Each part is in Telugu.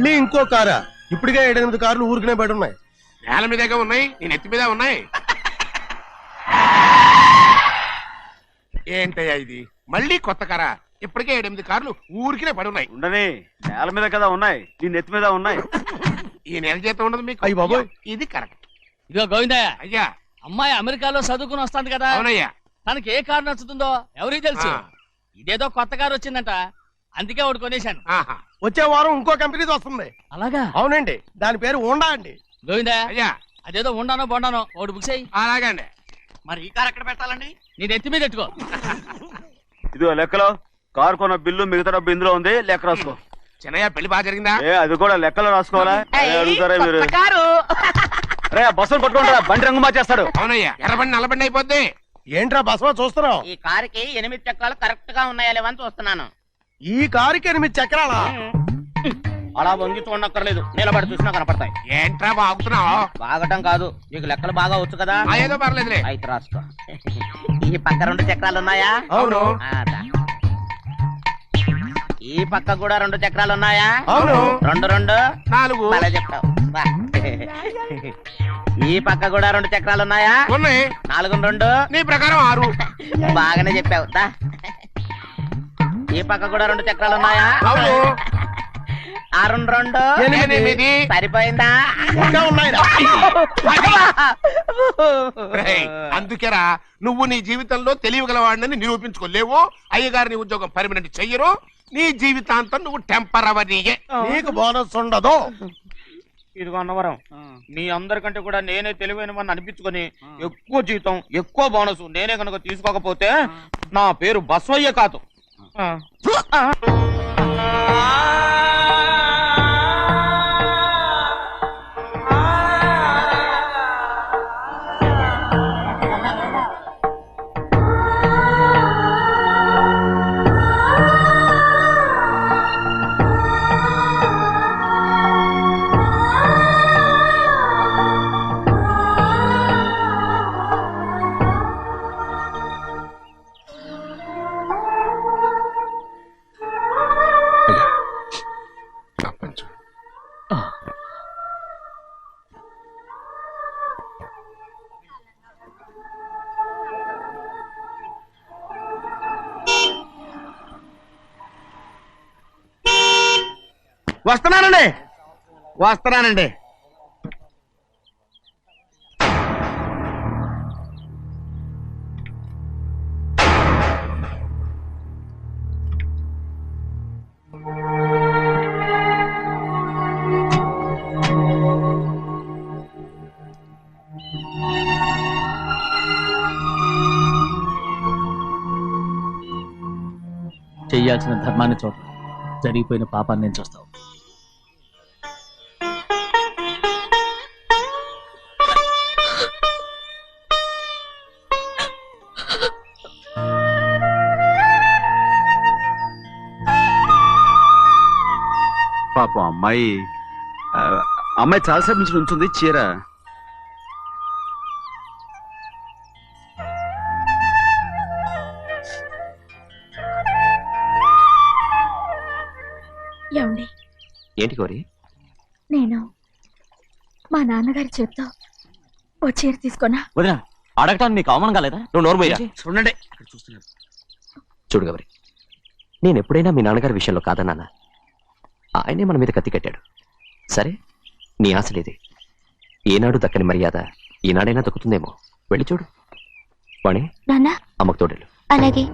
మళ్ళీ ఇంకో కారా? ఇప్పటికే 7-8 కార్లు ఊరికనే బయట ఉన్నాయి. నేల మీదగా ఉన్నాయి, నేను ఎత్తి మీద ఉన్నాయి. ఏంటయ్యా ఇది? మళ్ళీ కొత్త కారా? ఇప్పటికే 7-8 కార్లు ఊరికినే పడి ఉన్నాయి. ఉండని, నేల మీద కదా ఉన్నాయి, నీ నెత్తి మీద ఉన్నాయి. ఈ నెల జీతం ఉండదు మీకు. అయ్య బాబోయ్, ఇది కరెక్ట్. ఇదిగో గోవిందయ్య, అయ్యా. అమ్మాయి అమెరికాలో చదువుకుని వస్తాంది కదా. అవునయ్యా. తనకి ఏ కారు నచ్చుతుందో ఎవరికి తెలుసు. ఇదేదో కొత్త కారు వచ్చిందంట, అందుకే ఒకటి కొనేశాను. వచ్చే వారం ఇంకో కంపెనీది వస్తుంది. అలాగా? అవునండి, దాని పేరు హోండా అండి. గోవిందయ్య, అయ్యా, అదేదో ఉండానో బొండానో ఒకటి బుక్ చేయి. అలాగండి. మరి ఈ కారు ఎక్కడ పెట్టాలండి? నీ నెత్తి మీద ఎట్టుకో. ఇదిగో లెక్కలో కారు కొన్న బిల్లు మిగతా డబ్బు ఇందులో ఉంది, లెక్క రాసుకో. చిన్నయ్య పెళ్లి బాగా జరిగిందా? అది కూడా లెక్కలో రాసుకోవాలా? అడుగుతారా మీరు? రే బస్సులు పట్టుకుంటారా, బండి రంగు మార్చేస్తాడు. అవునయ్యా, ఎర్రబండి నల్లబండి అయిపోద్ది. ఏంట్రా బసవా చూస్తున్నావు? ఈ కారుకి 8 చక్రాలు కరెక్ట్ గా ఉన్నాయా లేవని చూస్తున్నాను. ఈ కారుకి 8 చక్రాలా? అలా వంగి చూడక్కర్లేదు, నిలబడి చూసినా కనపడతాయి. ఏంట్రా బాగుతున్నావు? బాగటం కాదు, నీకు లెక్కలు బాగా వచ్చు కదా. ఏదో పర్లేదులే. అయితే రాసుకో. ఈ పక్క 2 చక్రాలు ఉన్నాయా? అవును. ఈ పక్క కూడా 2 చక్రాలు ఉన్నాయా? అవును. 2 2 4. అలా చెప్తావు. ఈ పక్క కూడా 2 చక్రాలు ఉన్నాయా? ఉన్నాయి. 4 2 నీ ప్రకారం 6. బాగానే చెప్పావు. ఈ పక్క కూడా 2 చక్రాలు ఉన్నాయా? అవును. 6 2 8. సరిపోయిందా? ఇంకా ఉన్నాయిరా. అందుకేరా నువ్వు నీ జీవితంలో తెలియగలవాడిని నిరూపించుకోలేవు. అయ్యగారిని ఉద్యోగం పర్మనెంట్ చెయ్యరు. నీ జీవితాంతం నువ్వు టెంపరవరీయే. నీకు బోనస్ ఉండదు. ఇదిగో అన్నవరం, మీ అందరికంటే కూడా నేనే తెలివైన వాడిని అనిపించుకొని ఎక్కువ జీతం ఎక్కువ బోనస్ నేనే కనుక తీసుకోకపోతే నా పేరు బస్వయ్య కాదు. వస్తున్నానండి. చెయ్యాల్సిన ధర్మాన్ని చోట జరిగిపోయిన పాపాన్ని నేను చూస్తావు. పాపం అమ్మాయి చాలాసేపు నుంచి ఉంచుంది చీర. ఏంటి కోరి? నేను మా నాన్నగారి చేత్తో ఓ చీర తీసుకున్నా. వదినా, అడగటానికి నీకు అవమానం కాలేదా? నువ్వు నోరుమయ్యా. చూడండి, చూడు గౌరి, నేను ఎప్పుడైనా మీ నాన్నగారి విషయంలో కాదన్నానా? ఆయనే మన మీద కత్తి కట్టాడు. సరే, నీ ఆశలేదే. ఏనాడు దక్కని మర్యాద ఈనాడైనా దక్కుతుందేమో. వెళ్ళి చూడు. వాణి, నాన్న అమ్మకు తోడేలు. అలాగే.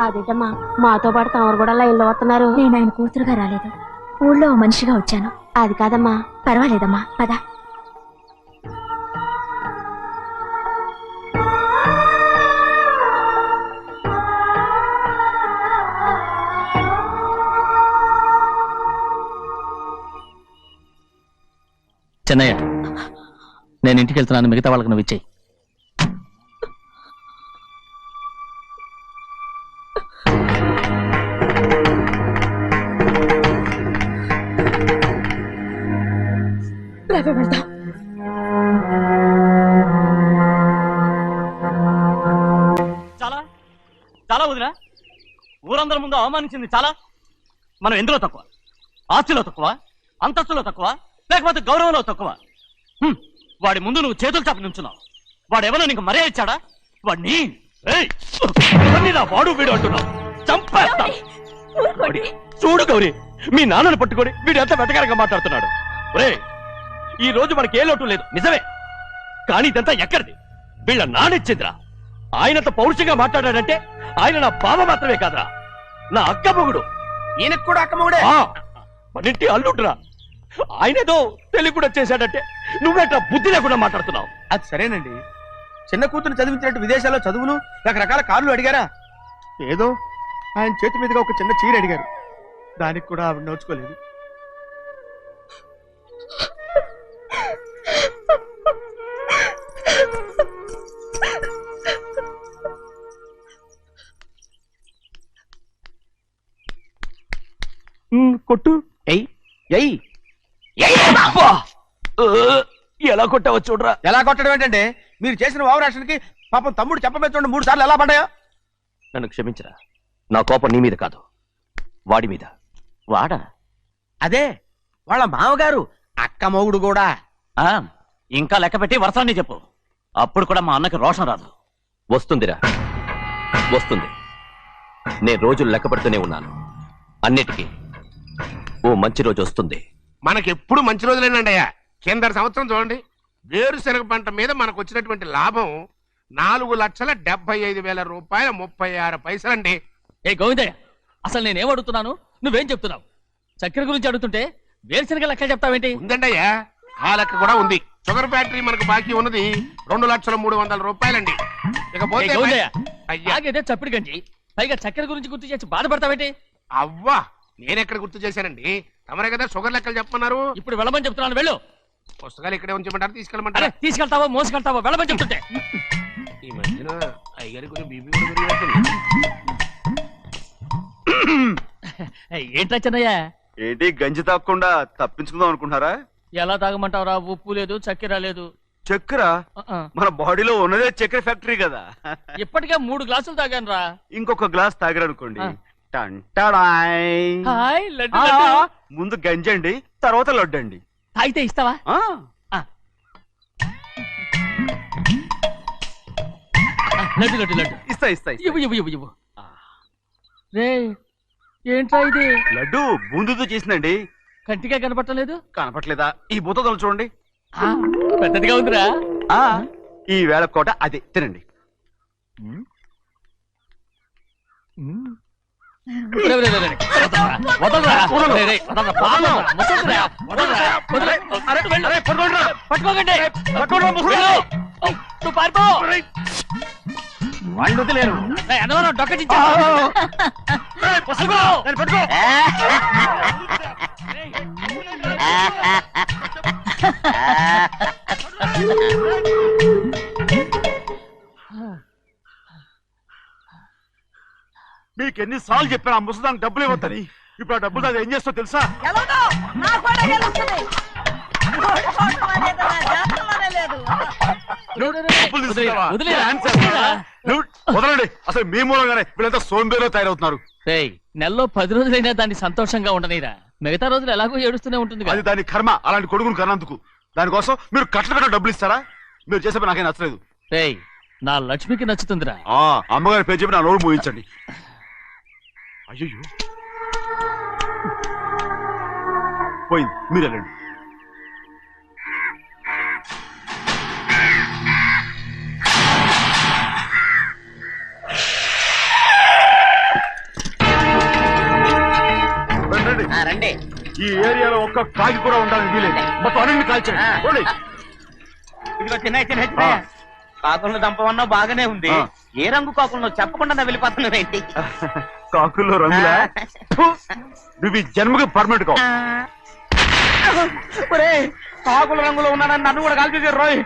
అదేటమ్మా, మాతో పాటు తమరు కూడా లైన్లో వస్తున్నారు. నేను ఆయన కూతురుగా రాలేదు, ఊళ్ళో మనిషిగా వచ్చాను. అది కాదమ్మా. పర్వాలేదమ్మా, పద. చెన్నయ్య, నేను ఇంటికి వెళ్తున్నాను. మిగతా వాళ్ళకి నువ్వు ఇచ్చేయి. వెళ్దాం. చాలా చాలా వదినా. ఊరందరి ముందు అవమానించింది చాలా. మనం ఎందులో తక్కువ? ఆస్తిలో తక్కువ, అంతస్తులో తక్కువ, లేకపోతే గౌరవంలో తక్కువ? వాడి ముందు నువ్వు చేతులు చాపి నుంచున్నావు. వాడెవరో నీకు మర్యాద ఇచ్చాడా? వాడిని వాడు వీడు అంటున్నావు. చంపేస్తా. చూడు గౌరీ, మీ నాన్నను పట్టుకొని వీడు ఎంత వెతకారంగా మాట్లాడుతున్నాడు. ఒరే, ఈ రోజు మనకి ఏ లోటు లేదు నిజమే, కానీ ఇదంతా ఎక్కడిది? వీళ్ళ నానిచ్చిందిరా. ఆయనంత పౌరుషంగా మాట్లాడాడంటే ఆయన నా బావ మాత్రమే కాదురా, నా అక్క మొగుడు. ఈయనకు కూడా అక్కమ్మగుడే. మనింటి అల్లుడురా. ఆయనేదో తెలివి కూడా చేశాడంటే నువ్వేట్లా బుద్ధి లేకుండా మాట్లాడుతున్నావు? అది సరేనండి, చిన్న కూతురు చదివించినట్టు విదేశాల్లో చదువులు రకరకాల కార్లు అడిగారా? ఏదో ఆయన చేతి మీదుగా ఒక చిన్న చీర అడిగారు, దానికి కూడా ఆవిడ నోచుకోలేదు. కొట్టు. ఎలా కొట్టావో చూడరా. ఎలా కొట్టడం ఏంటంటే, మీరు చేసిన వావరాక్షణకి పాపం తమ్ముడు చెప్పబెట్టండి 3 సార్లు ఎలా పడ్డాయో. నన్ను క్షమించరా, నా కోపం నీ మీద కాదు, వాడి మీద. వాడా? అదే వాళ్ళ మామగారు అక్క మొగుడు కూడా. ఇంకా లెక్క పెట్టి వరసాన్ని చెప్పు, అప్పుడు కూడా మా అన్నకి రోషం రాదు. వస్తుందిరా, వస్తుంది. నేను రోజులు లెక్క పెడుతూనే ఉన్నాను. అన్నిటికీ ఓ మంచి రోజు వస్తుంది. మనకెప్పుడు మంచి రోజులేనండి అయ్యా. కింద సంవత్సరం చూడండి, వేరుశనగ పంట మీద మనకు వచ్చినటువంటి లాభం 4,75,000 రూపాయల 36 పైసలండి. ఏ గోవిందయ్య, అసలు నేనేం అడుగుతున్నాను, నువ్వేం చెప్తున్నావు? చక్కెర గురించి అడుగుతుంటే వేరుశనగ లెక్క చెప్తావేంటి? ఉందండి అయ్యా, ఆ లెక్క కూడా ఉంది. షుగర్ ఫ్యాక్టరీ మనకు బాకీ ఉన్నది 2,03,00,000 రూపాయలండి. ఇకపోతే ఆగేదే చప్పిడి గంజి, పైగా చక్కెర గురించి గుర్తు చేసి బాధపడతావేంటి? అవ్వా, నేనెక్కడ గుర్తు చేశానండి, తమరే కదా షుగర్ లెక్కలు చెప్పమన్నారు. ఇప్పుడు వెళ్ళమని చెప్తున్నాను, వెళ్ళు. పుస్తకాలు ఇక్కడే ఉంచమంటారు, తీసుకెళ్ళమంటారా? తీసుకెళ్తావో మోసుకెళ్తావో వెళ్ళమని చెప్తుంటే. ఈ మధ్యన అయ్యగారి కొంచెం బీపీ కూడా పెరిగినట్టుంది. ఏంట్రా చిన్నయ్య, ఏంటి గంజి తాగకుండా తప్పించుకుందాం అనుకుంటున్నారా? ఎలా తాగమంటావురా? ఉప్పు లేదు, చక్కెర లేదు. చక్కెర మన బాడీలో ఉన్నదే చక్కెర ఫ్యాక్టరీ కదా. ఇప్పటికే 3 గ్లాసులు తాగాను రా. ఇంకొక గ్లాస్ తాగరనుకోండి, హాయ్ లడ్డు లడ్డు. ముందు గంజండి, తర్వాత లడ్డండి. తాగితే ఇస్తావా? లడ్డు లడ్డు లడ్డు ఇస్తా ఇస్తా ఇస్తా. ఇవ్వు ఇవ్వు ఇవ్వు ఇవ్వు. రే, ఏంట్రా ఇది? లడ్డు బూందుతో చేసిందండి. కంటిగా కనపట్టలేదు. కనపట్లేదా? ఈ బూతలు చూడండి, పెద్దదిగా ఉందిరా. ఈ వేళ కోట అదే, తినండి. వాళ్ళు వదిలేరు. డొక్కచించా. మీకు ఎన్నిసార్లు చెప్పాను ఆ ముసదానికి డబ్బులు ఇవ్వద్దని. ఇప్పుడు ఆ డబ్బులు అది ఏం చేస్తో తెలుసా? వదలండి, అసలు మీ మూలంగానే వీళ్ళంతా సోంబేలో తయారవుతున్నారు. నెలలో 10 రోజులైనా దాన్ని సంతోషంగా ఉండనిరా. మిగతా రోజులు ఎలాగో ఏడుస్తూనే ఉంటుంది. అది దాని కర్మ, అలాంటి కొడుకును కన్నందుకు. దానికోసం మీరు కట్ల డబ్బులు ఇస్తారా? మీరు చేసే నాకేం నచ్చలేదు. నా లక్ష్మికి నచ్చుతుందిరా. అమ్మగారి పేరు చెప్పి నా నోరు మోయించండి. అయ్యో పోయింది, మీరు వెళ్ళండి. రండి. ఈ ఏరియాలో ఒక్క కాకి కూడా ఉండాలని వీలేదు. మొత్తం అన్ని కాల్చండి. ఇదిగో చిన్న చిన్న చిన్న కాకులను దంపమన్నా బాగానే ఉంది. ఏ రంగు కాకులను చెప్పకుండా వెళ్ళిపోతున్నావు ఏంటి? కాకుల్లో రంగులా? నువ్వు ఈ జన్మకి పర్మనెంట్ కావు. కాకుల రంగులో ఉన్నానని నన్ను కూడా కాల్చేసారు రోయ్.